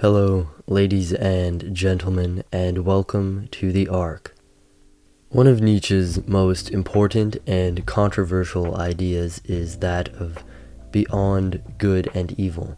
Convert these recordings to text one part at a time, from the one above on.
Hello, ladies and gentlemen, and welcome to the Ark. One of Nietzsche's most important and controversial ideas is that of beyond good and evil,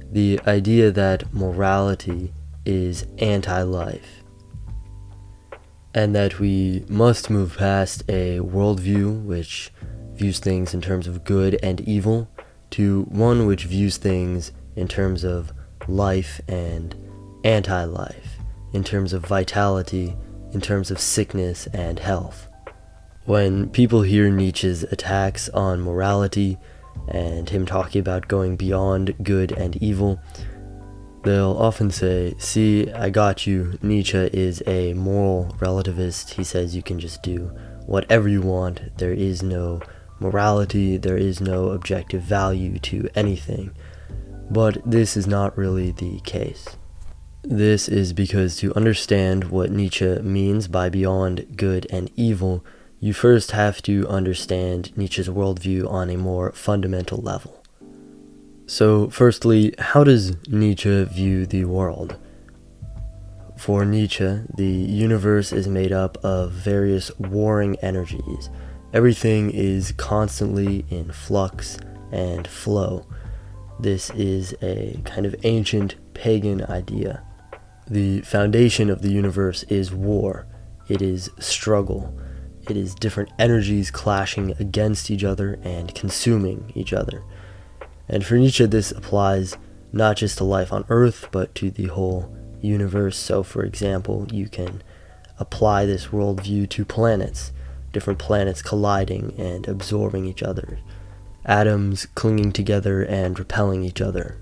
the idea that morality is anti-life, and that we must move past a worldview which views things in terms of good and evil to one which views things in terms of life and anti-life, in terms of vitality, in terms of sickness and health. When people hear Nietzsche's attacks on morality and him talking about going beyond good and evil, they'll often say, "See, I got you. Nietzsche is a moral relativist. He says you can just do whatever you want. There is no morality, there is no objective value to anything." But this is not really the case. This is because to understand what Nietzsche means by beyond good and evil, you first have to understand Nietzsche's worldview on a more fundamental level. So firstly, how does Nietzsche view the world? For Nietzsche, the universe is made up of various warring energies. Everything is constantly in flux and flow. This is a kind of ancient pagan idea. The foundation of the universe is war. It is struggle. It is different energies clashing against each other and consuming each other. And for Nietzsche, this applies not just to life on Earth, but to the whole universe. So, for example, you can apply this worldview to planets, different planets colliding and absorbing each other, atoms clinging together and repelling each other.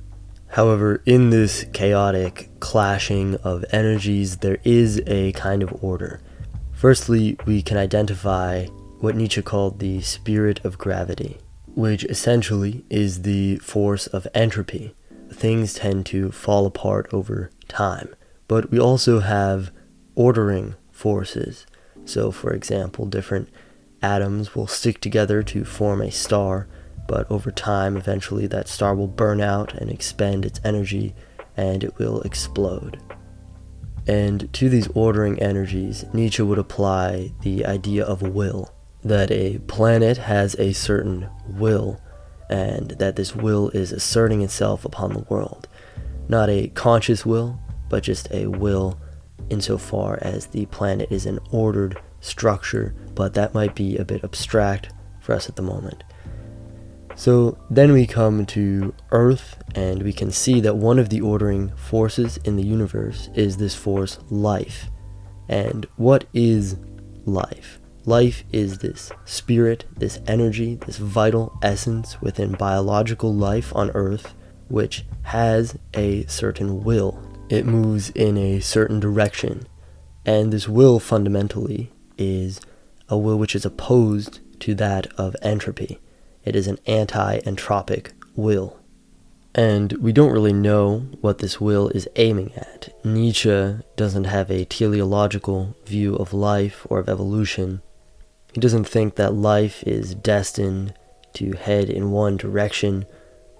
However, in this chaotic clashing of energies, there is a kind of order. Firstly, we can identify what Nietzsche called the spirit of gravity, which essentially is the force of entropy. Things tend to fall apart over time, but we also have ordering forces. So, for example, different atoms will stick together to form a star, but over time, eventually that star will burn out and expend its energy, and it will explode. And to these ordering energies, Nietzsche would apply the idea of will, that a planet has a certain will, and that this will is asserting itself upon the world. Not a conscious will, but just a will insofar as the planet is an ordered structure, but that might be a bit abstract for us at the moment. So then we come to Earth, and we can see that one of the ordering forces in the universe is this force, life. And what is life? Life is this spirit, this energy, this vital essence within biological life on Earth, which has a certain will. It moves in a certain direction. And this will fundamentally is a will which is opposed to that of entropy. It is an anti-entropic will. And we don't really know what this will is aiming at. Nietzsche doesn't have a teleological view of life or of evolution. He doesn't think that life is destined to head in one direction,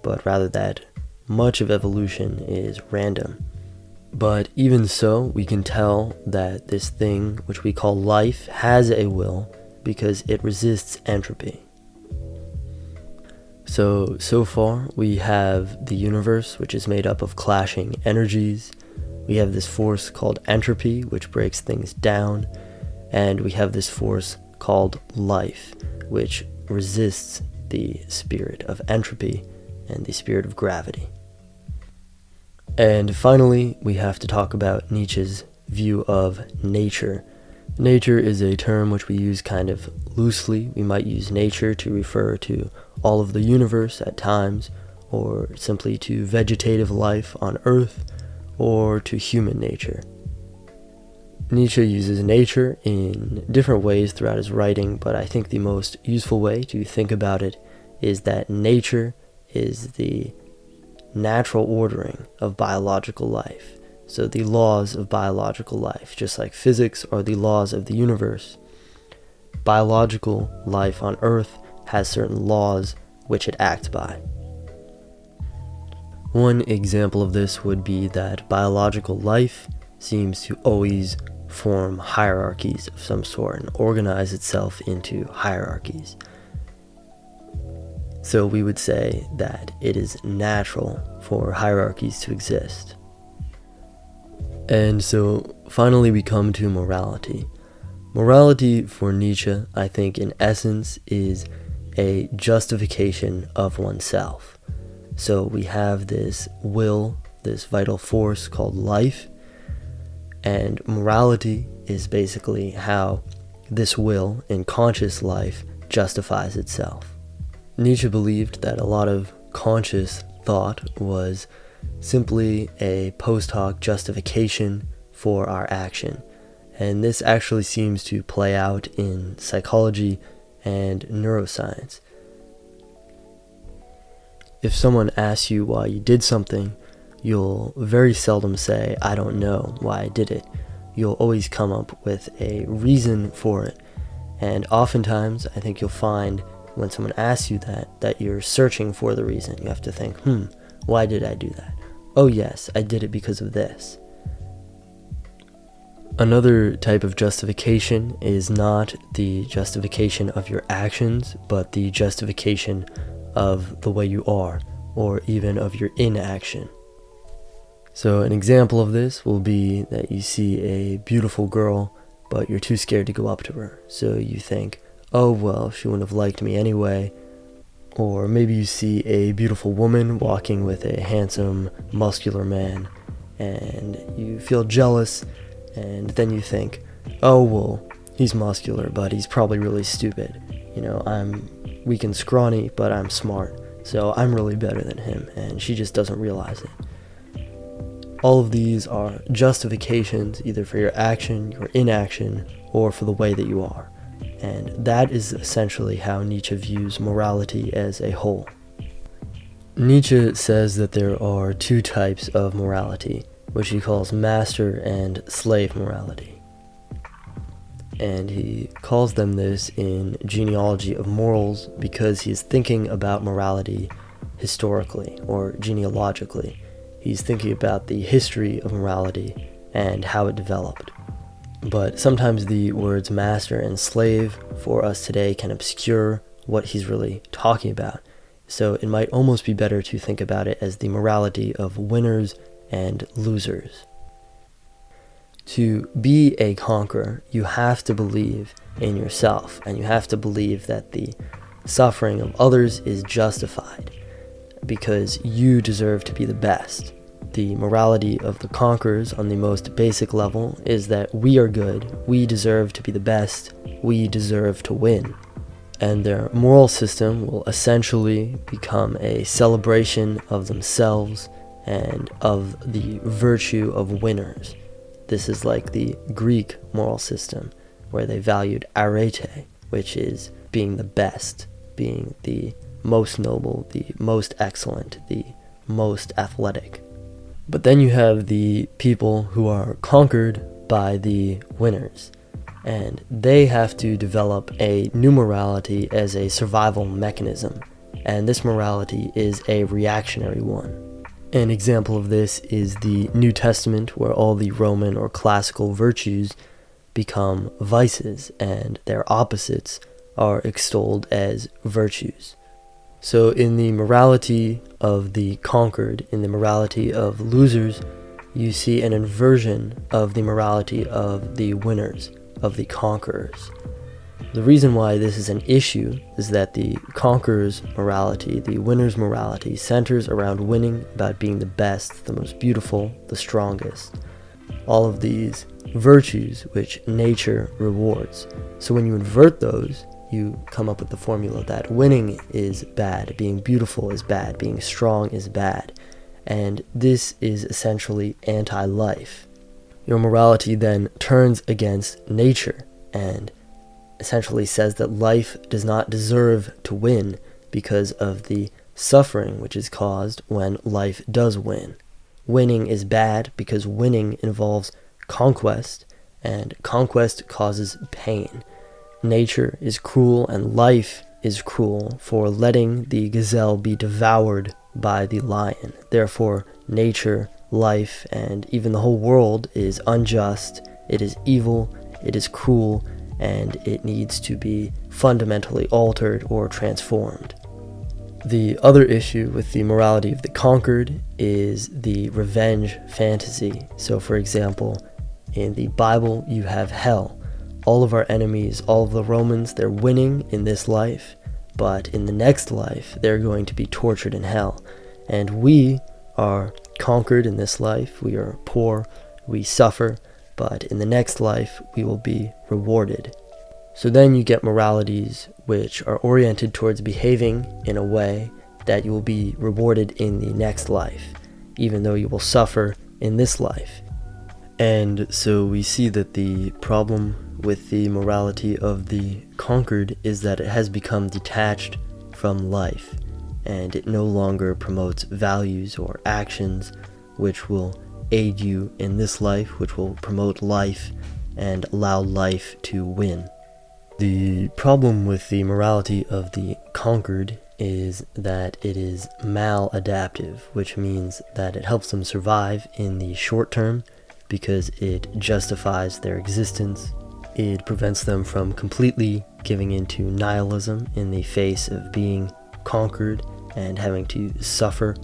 but rather that much of evolution is random. But even so, we can tell that this thing, which we call life, has a will because it resists entropy. So far, we have the universe, which is made up of clashing energies. We have this force called entropy, which breaks things down. And we have this force called life, which resists the spirit of entropy and the spirit of gravity. And finally, we have to talk about Nietzsche's view of nature. Nature is a term which we use kind of loosely. We might use nature to refer to all of the universe at times, or simply to vegetative life on Earth, or to human nature. Nietzsche uses nature in different ways throughout his writing, but I think the most useful way to think about it is that nature is the natural ordering of biological life. So the laws of biological life, just like physics are the laws of the universe, biological life on Earth has certain laws which it acts by. One example of this would be that biological life seems to always form hierarchies of some sort and organize itself into hierarchies. So we would say that it is natural for hierarchies to exist. And so finally we come to morality. Morality for Nietzsche, I think in essence, is a justification of oneself. So we have this will, this vital force called life, and morality is basically how this will in conscious life justifies itself. Nietzsche believed that a lot of conscious thought was simply a post hoc justification for our action. And this actually seems to play out in psychology and neuroscience. If someone asks you why you did something, you'll very seldom say, I don't know why I did it. You'll always come up with a reason for it. And oftentimes, I think you'll find when someone asks you that you're searching for the reason. You have to think, why did I do that? Oh yes, I did it because of this. Another type of justification is not the justification of your actions, but the justification of the way you are, or even of your inaction. So an example of this will be that you see a beautiful girl, but you're too scared to go up to her. So you think, oh well, she wouldn't have liked me anyway. Or maybe you see a beautiful woman walking with a handsome, muscular man, and you feel jealous, and then you think, oh well, he's muscular, but he's probably really stupid. I'm weak and scrawny, but I'm smart, so I'm really better than him, and she just doesn't realize it. All of these are justifications either for your action, your inaction, or for the way that you are. And that is essentially how Nietzsche views morality as a whole. Nietzsche says that there are two types of morality, which he calls master and slave morality. And he calls them this in Genealogy of Morals because he's thinking about morality historically or genealogically. He's thinking about the history of morality and how it developed. But sometimes the words master and slave for us today can obscure what he's really talking about. So it might almost be better to think about it as the morality of winners and losers. To be a conqueror, you have to believe in yourself, and you have to believe that the suffering of others is justified because you deserve to be the best. The morality of the conquerors on the most basic level is that we are good, we deserve to be the best, we deserve to win. And their moral system will essentially become a celebration of themselves and of the virtue of winners. This is like the Greek moral system, where they valued arete, which is being the best, being the most noble, the most excellent, the most athletic. But then you have the people who are conquered by the winners, and they have to develop a new morality as a survival mechanism, and this morality is a reactionary one. An example of this is the New Testament, where all the Roman or classical virtues become vices, and their opposites are extolled as virtues. So in the morality of the conquered, in the morality of losers, you see an inversion of the morality of the winners, of the conquerors. The reason why this is an issue is that the conqueror's morality, the winner's morality, centers around winning, about being the best, the most beautiful, the strongest. All of these virtues which nature rewards. So when you invert those, you come up with the formula that winning is bad, being beautiful is bad, being strong is bad. And this is essentially anti-life. Your morality then turns against nature and essentially says that life does not deserve to win because of the suffering which is caused when life does win. Winning is bad because winning involves conquest, and conquest causes pain. Nature is cruel and life is cruel for letting the gazelle be devoured by the lion. Therefore, nature, life, and even the whole world is unjust, it is evil, it is cruel, and it needs to be fundamentally altered or transformed. The other issue with the morality of the conquered is the revenge fantasy. So, for example, in the Bible, you have hell. All of our enemies, all of the Romans, they're winning in this life, but in the next life, they're going to be tortured in hell. And we are conquered in this life. We are poor, we suffer, but in the next life, we will be rewarded. So then you get moralities which are oriented towards behaving in a way that you will be rewarded in the next life, even though you will suffer in this life. And so we see that the problem with the morality of the conquered is that it has become detached from life, and it no longer promotes values or actions which will aid you in this life, which will promote life and allow life to win. The problem with the morality of the conquered is that it is maladaptive, which means that it helps them survive in the short term because it justifies their existence. It prevents them from completely giving into nihilism in the face of being conquered and having to suffer.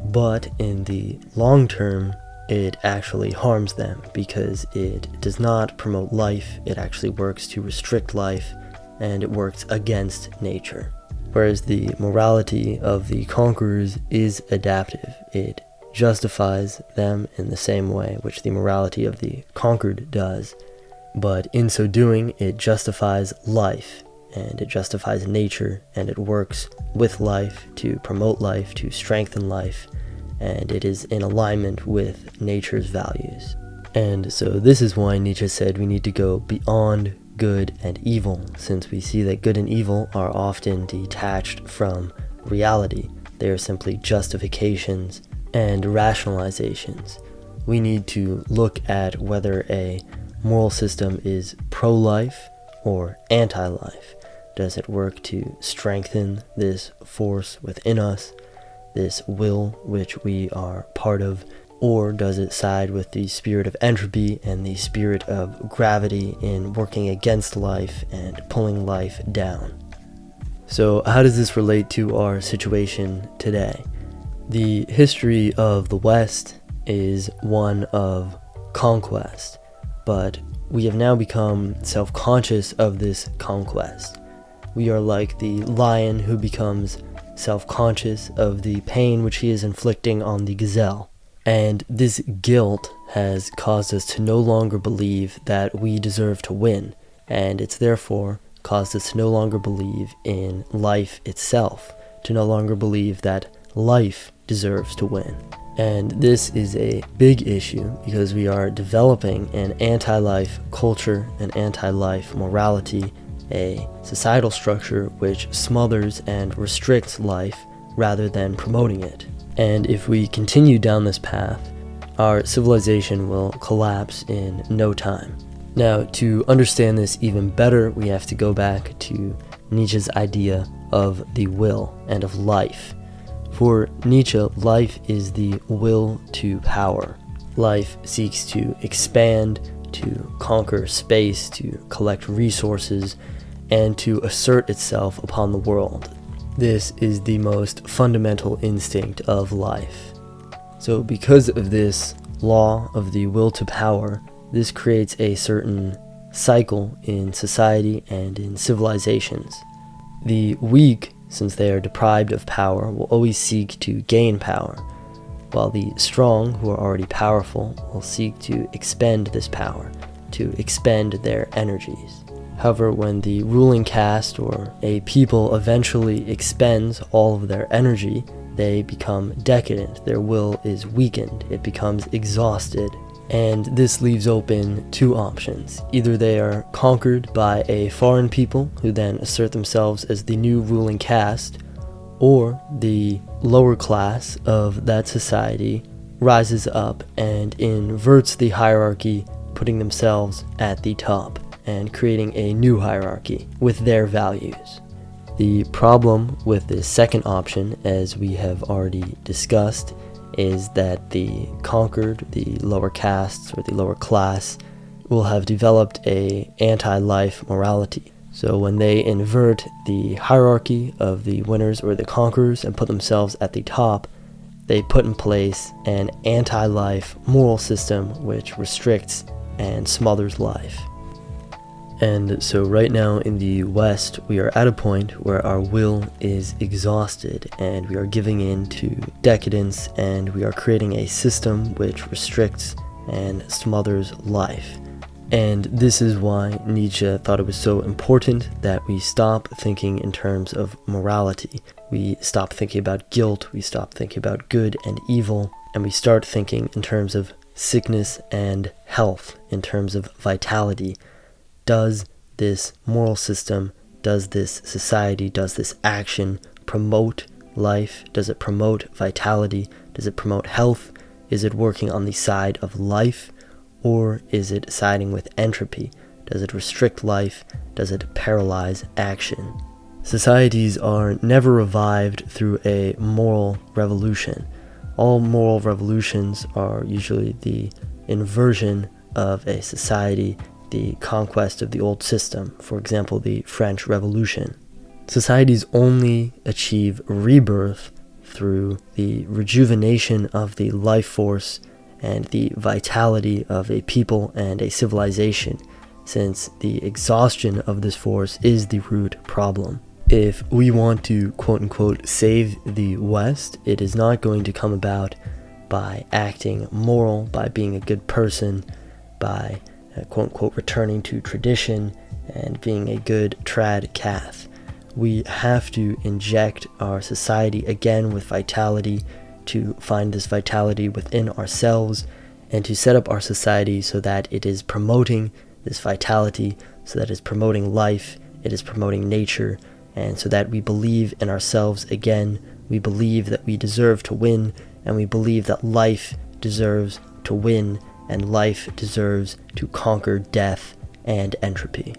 But in the long term, it actually harms them because it does not promote life. It actually works to restrict life, and it works against nature. Whereas the morality of the conquerors is adaptive. It justifies them in the same way which the morality of the conquered does. But in so doing, it justifies life, and it justifies nature, and it works with life to promote life, to strengthen life, and it is in alignment with nature's values. And so this is why Nietzsche said we need to go beyond good and evil, since we see that good and evil are often detached from reality. They are simply justifications and rationalizations. We need to look at whether a moral system is pro-life or anti-life. Does it work to strengthen this force within us, this will which we are part of, or does it side with the spirit of entropy and the spirit of gravity in working against life and pulling life down? So how does this relate to our situation today? The history of the West is one of conquest, but we have now become self-conscious of this conquest. We are like the lion who becomes self-conscious of the pain which he is inflicting on the gazelle. And this guilt has caused us to no longer believe that we deserve to win, and it's therefore caused us to no longer believe in life itself, to no longer believe that life deserves to win. And this is a big issue because we are developing an anti-life culture, an anti-life morality, a societal structure which smothers and restricts life rather than promoting it. And if we continue down this path, our civilization will collapse in no time. Now, to understand this even better, we have to go back to Nietzsche's idea of the will and of life. For Nietzsche, life is the will to power. Life seeks to expand, to conquer space, to collect resources, and to assert itself upon the world. This is the most fundamental instinct of life. So because of this law of the will to power, this creates a certain cycle in society and in civilizations. The weak, since they are deprived of power, will always seek to gain power, while the strong, who are already powerful, will seek to expend this power, to expend their energies. However, when the ruling caste or a people eventually expends all of their energy, they become decadent, their will is weakened, it becomes exhausted, and this leaves open two options. Either they are conquered by a foreign people who then assert themselves as the new ruling caste, or the lower class of that society rises up and inverts the hierarchy, putting themselves at the top and creating a new hierarchy with their values. The problem with the second option, as we have already discussed, is that the conquered, the lower castes or the lower class, will have developed a anti-life morality. So when they invert the hierarchy of the winners or the conquerors and put themselves at the top, they put in place an anti-life moral system which restricts and smothers life. And so right now in the West, we are at a point where our will is exhausted and we are giving in to decadence, and we are creating a system which restricts and smothers life. And this is why Nietzsche thought it was so important that we stop thinking in terms of morality. We stop thinking about guilt, we stop thinking about good and evil, and we start thinking in terms of sickness and health, in terms of vitality. Does this moral system, does this society, does this action promote life? Does it promote vitality? Does it promote health? Is it working on the side of life, or is it siding with entropy? Does it restrict life? Does it paralyze action? Societies are never revived through a moral revolution. All moral revolutions are usually the inversion of a society, the conquest of the old system. For example, the French Revolution. Societies only achieve rebirth through the rejuvenation of the life force and the vitality of a people and a civilization, since the exhaustion of this force is the root problem. If we want to quote-unquote save the West, it is not going to come about by acting moral, by being a good person, by quote-unquote returning to tradition and being a good trad cath. We have to inject our society again with vitality, to find this vitality within ourselves, and to set up our society so that it is promoting this vitality, so that it's promoting life, it is promoting nature, and so that we believe in ourselves again, we believe that we deserve to win, and we believe that life deserves to win, and life deserves to conquer death and entropy.